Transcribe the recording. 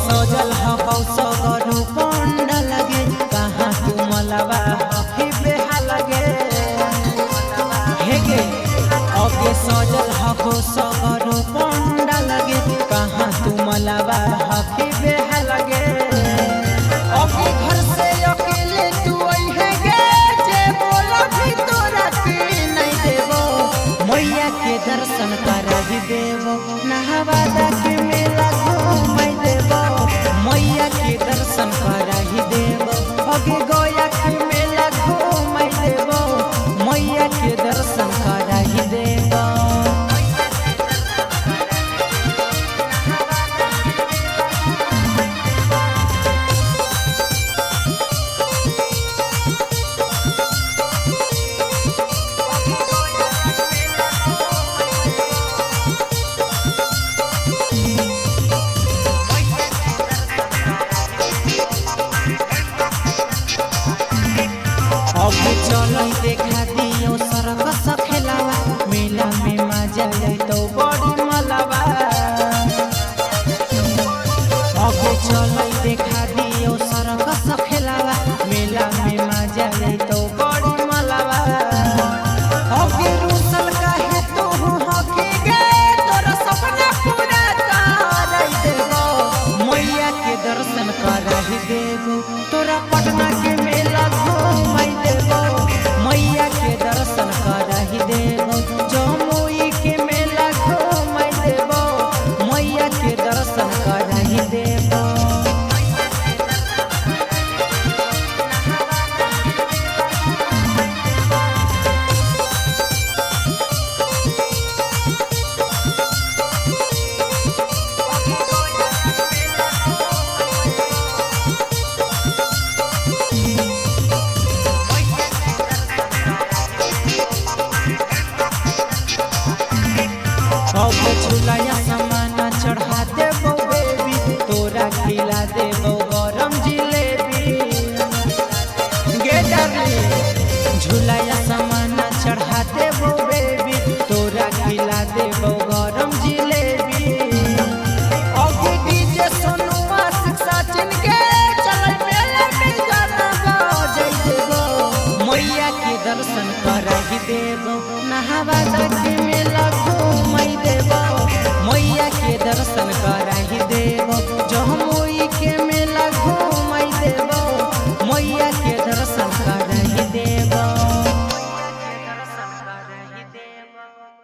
सजल हौ पंड लगे कहाँ तू मलबा हफी बेहा लगे हेगे अगे सजल हौ सगरो पंड लगे कहाँ तू मलबा हफी बेहा लगे अगे घर से अकेले तू अइहे गे जे बोला भी तोरा के नहीं देबो मैया के दर्शन करहि देबो नहावा के मेला घूमै देबो मैया के दर्शन करहि देबो अगे गया के मेला घूमै देबो मैया के दर्शन करहि देबो अभी चल देखा दियो सर्कस खेलावा मेला में मजा तो बड़ी मलबा अभी चल देखा दियो सर्कस खेलावा मेला में मजा तो बड़ी मलबा अभी रूसल काहे तू हकी गे तोरा सपना पूरा कर देबो मैया के दर्शन करहि देबो तोरा पटना के मेला घूमै देबो मैया के दर्शन करहि देबो जमुई के मेला घूमै देबो मैया के दर्शन करहि देबो झुलाया सामान चढ़ा देबो बेबी तोरा खिला देबो गरम जिलेबी गे डार्लिंग झुलाया सामान चढ़ा देबो बेबी तोरा खिला देबो गरम जिलेबी अगे डीजे सोनू आशिक सचिन के चल मेला में गाना बजाइ देबो मैया के दर्शन करहि देबो नहावा के